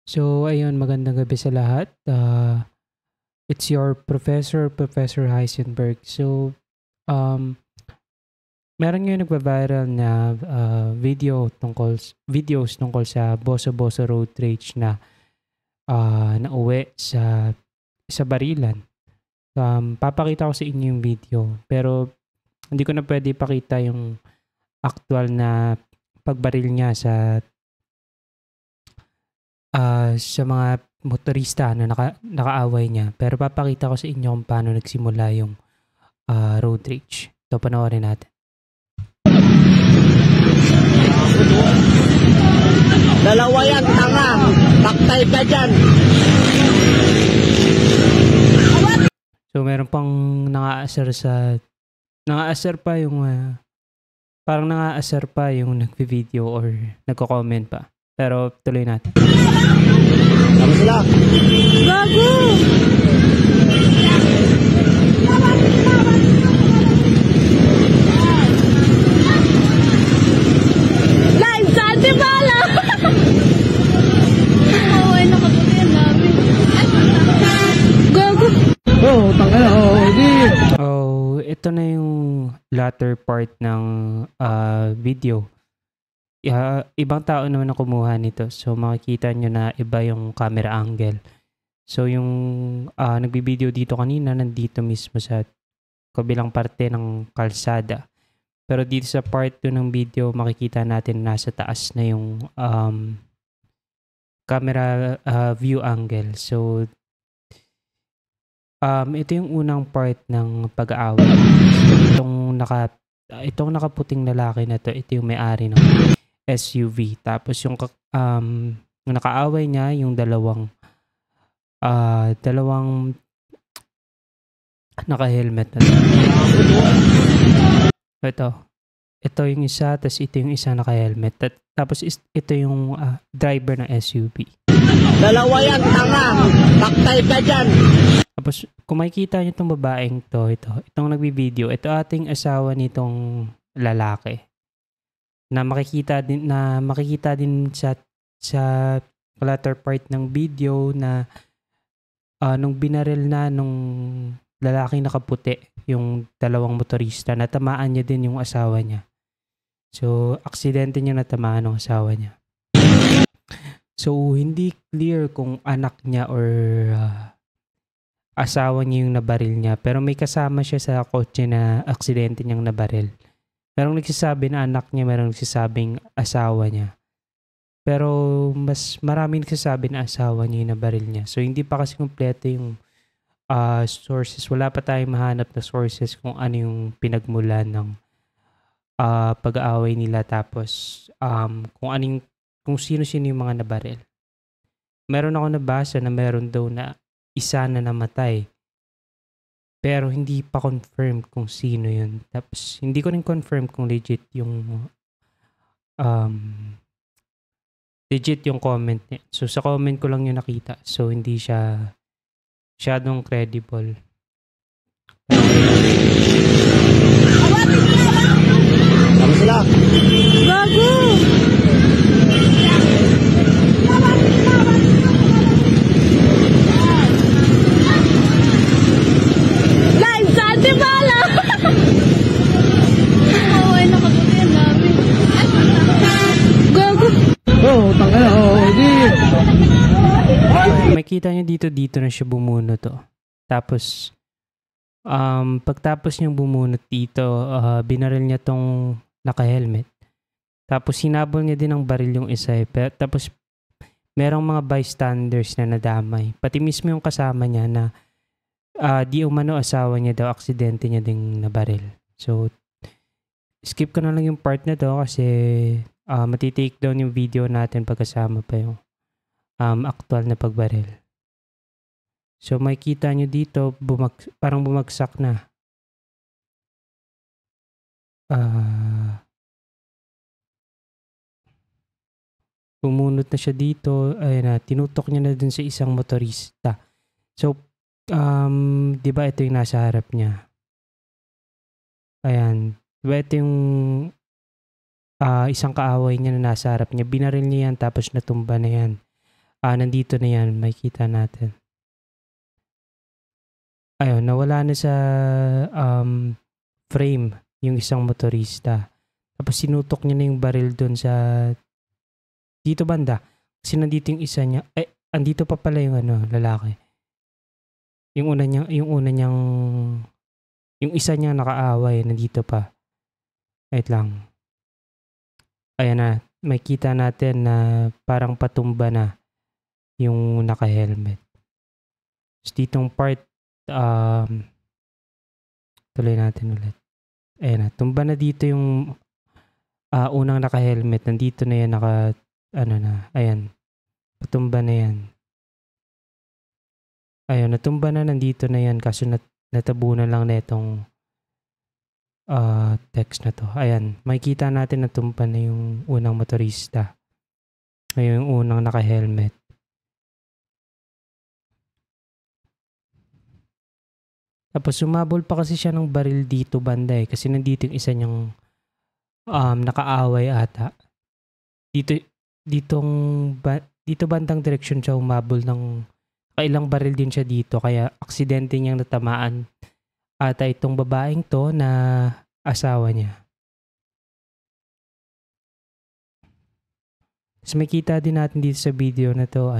So, ayun, magandang gabi sa lahat. It's your professor, Professor Heisenberg. So, um, meron ngayon nagva-viral na videos tungkol sa Boso Boso Road Rage na nauwi sa barilan. Papakita ko sa inyo yung video, pero hindi ko na pwede ipakita yung actual na pagbaril niya sa mga motorista na nakaaway niya. Pero papakita ko sa inyo kung paano nagsimula yung road rage. Ito, panoorin natin. Dalawa yan, tanga. Taktay ka dyan. So, meron pang nangaasar pa yung parang nangaasar pa yung nagvi-video or nagko-comment pa. Pero tuloy natin. Tama sila. Gago! Live sa Antipala! Away, nakabuti ang dami. Gago! Oh, tanga na. Ito na yung latter part ng video. Ibang tao naman ang kumuha nito. So, makikita nyo na iba yung camera angle. So, yung nagbibideo dito kanina, nandito mismo sa kabilang parte ng kalsada. Pero dito sa part 2 ng video, makikita natin nasa taas na yung camera view angle. So, ito yung unang part ng pag-aaway. So, itong nakaputing lalaki na to, ito yung may-ari ng SUV. Tapos yung nakaaway niya, yung dalawang naka-helmet na to. Ito yung isa, tapos ito yung isa naka-helmet. Tapos ito yung driver ng SUV. Dalawa yan, tanga. Taktay ka dyan. Tapos kung makikita nyo itong babaeng itong nagbibideo, ito ating asawa nitong lalaki. Na makikita din sa latter part ng video na nung binaril na nung lalaking nakaputi, yung dalawang motorista, natamaan niya din yung asawa niya. So, aksidente niya natamaan ng asawa niya. So, hindi clear kung anak niya or asawa niya yung nabaril niya. Pero may kasama siya sa kotse na aksidente niyang nabaril. Merong nagsasabi na anak niya, merong nagsasabing asawa niya. Pero mas maraming nagsasabi na asawa niya yung nabaril niya. So, hindi pa kasi kumpleto yung sources. Wala pa tayong mahanap na sources kung ano yung pinagmulan ng pag-aaway nila. Tapos, kung sino-sino yung mga nabaril. Meron ako nabasa na meron daw na isa na namatay. Pero hindi pa confirm kung sino yun. Tapos, hindi ko rin confirm kung legit yung comment niya. So, sa comment ko lang yung nakita. So, hindi siya masyadong credible. Tama sila. Gago! Live sa Antipala! Away, nakabuti ang dami. Gago! Oh, tanga na. Makita niyo dito na siya bumunot to. Tapos, pagtapos niyang bumunot dito, binaril niya tong naka-helmet. Tapos, sinabol niya din ng baril yung isa. Tapos, merong mga bystanders na nadamay. Pati mismo yung kasama niya na di umano asawa niya daw, aksidente niya ding nabaril. So, skip ko na lang yung part na to kasi matitake down yung video natin pagkasama pa yung actual na pagbaril. So, makikita nyo dito, parang bumagsak na. Bumunot na siya dito. Ayun na, tinutok niya na dun sa isang motorista. So, di ba ito yung nasa harap niya? Ayan. Di ba ito yung isang kaaway niya na nasa harap niya? Binaril niya yan tapos natumba na yan. Nandito na yan, makikita natin. Ayun, nawala na sa frame yung isang motorista. Tapos sinutok niya na yung baril doon sa dito banda. Kasi nandito yung isa niya. Andito pa pala yung lalaki. Yung isa niyang nakaaway, nandito pa. Wait lang. Ayan na, makita natin na parang patumba na yung naka-helmet. So, ditong part, tuloy natin ulit. Ayan na, tumba na dito yung unang naka-helmet. Nandito na yan, ayan. Patumba na yan. Ayun, natumba na, nandito na yan. Kaso natabunan lang na itong text na to. Ayan, makikita natin natumba na yung unang motorista. Ayun, yung unang naka-helmet. Tapos sumabol pa kasi siya ng baril dito banda kasi nandito yung isa niyang nakaaway ata. Dito bandang direksyon siya umabol ng kailang baril din siya dito kaya aksidente niyang natamaan ata itong babaeng to na asawa niya. So makikita din natin dito sa video na to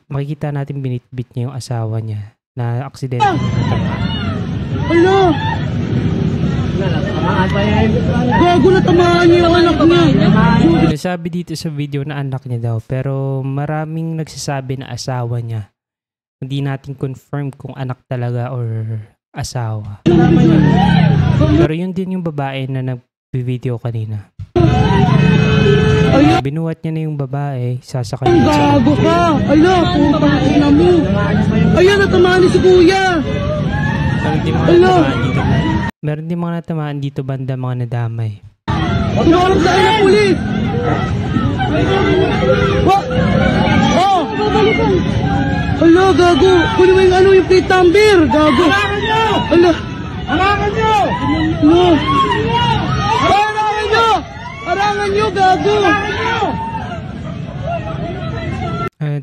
makikita natin binitbit niya yung asawa niya na aksidente niyang natamaan. Hala! Gago na tamaan niya yung anak niya. Sabi dito sa video na anak niya daw pero maraming nagsasabi na asawa niya. Hindi natin confirm kung anak talaga or asawa. Pero yun din yung babae na nag-video kanina. Binuhat niya na yung babae, sasakay niya sa Gago ka! Ala, putang ina mo! Ayan, natamaan ni si kuya! Meron din mga natamaan dito banda, mga nadamay. Tumawag sa akin ng pulis! Oh! Ala, gago! Kunin mo yung plate number! Gago! Harangan nyo! Ala! Harangan nyo! Ala! Harangan nyo! Harangan nyo, gago! Harangan nyo!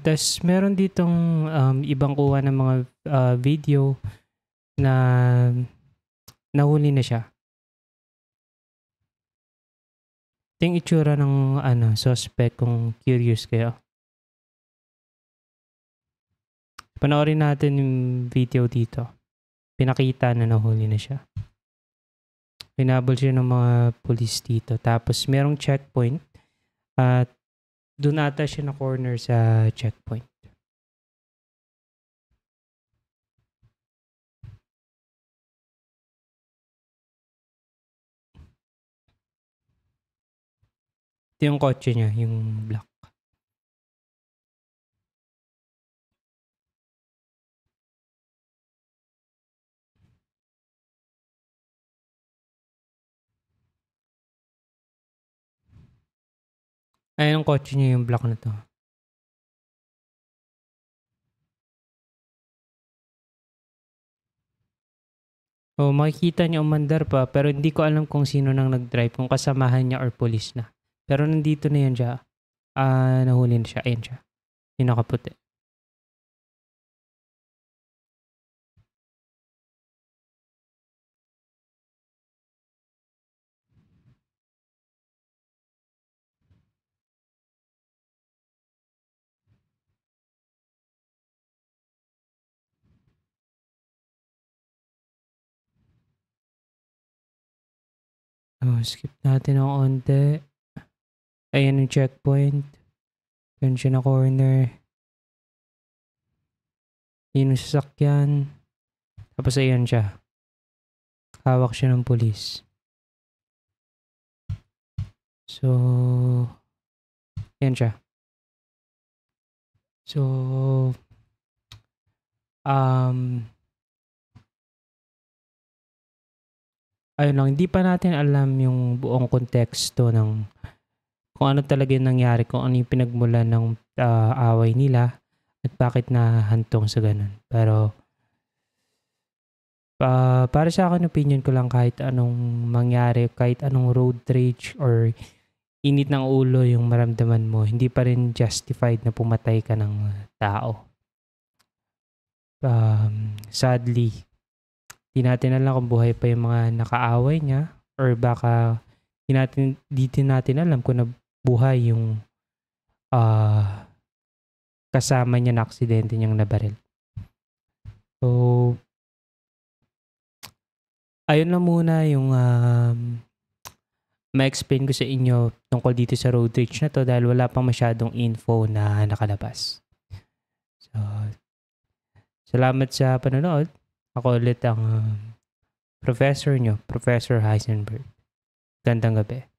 Tapos meron ditong ibang kuha ng mga video na nahuli na siya. Ito yung itsura ng suspect kung curious kayo. Panoorin natin yung video dito. Pinakita na nahuli na siya. Pinabol siya ng mga pulis dito. Tapos merong checkpoint at doon ata siya na corner sa checkpoint. Ito yung kotse niya, yung black. Ayan yung kotse niya, yung black na to. Makikita niya umandar pa pero hindi ko alam kung sino nang nag-drive, kung kasamahan niya or police na. Pero nandito na yan siya. Nahuli na siya. Ayan siya. Yung nakaputi. Skip natin ang onte. Ayan yung checkpoint. Ayan siya na corner. Ayan yung sasakyan. Tapos ayan siya. Hawak siya ng pulis. So, ayan siya. So, ayun lang, hindi pa natin alam yung buong konteksto ng kung ano talaga yung nangyari, kung ano yung pinagmulan ng away nila at bakit nahantong sa ganun. Pero para sa akin, opinion ko lang kahit anong mangyari, kahit anong road rage or init ng ulo yung maramdaman mo, hindi pa rin justified na pumatay ka ng tao. Sadly, di natin alam kung buhay pa yung mga nakaaway niya or baka di natin alam kung nabuhay yung kasama niya na aksidente niyang nabaril. So, ayun lang muna yung ma-explain ko sa inyo tungkol dito sa road rage na to dahil wala pang masyadong info na nakalabas. So, salamat sa panonood. Ako ulit ang professor nyo, Professor Heisenberg. Gandang gabi.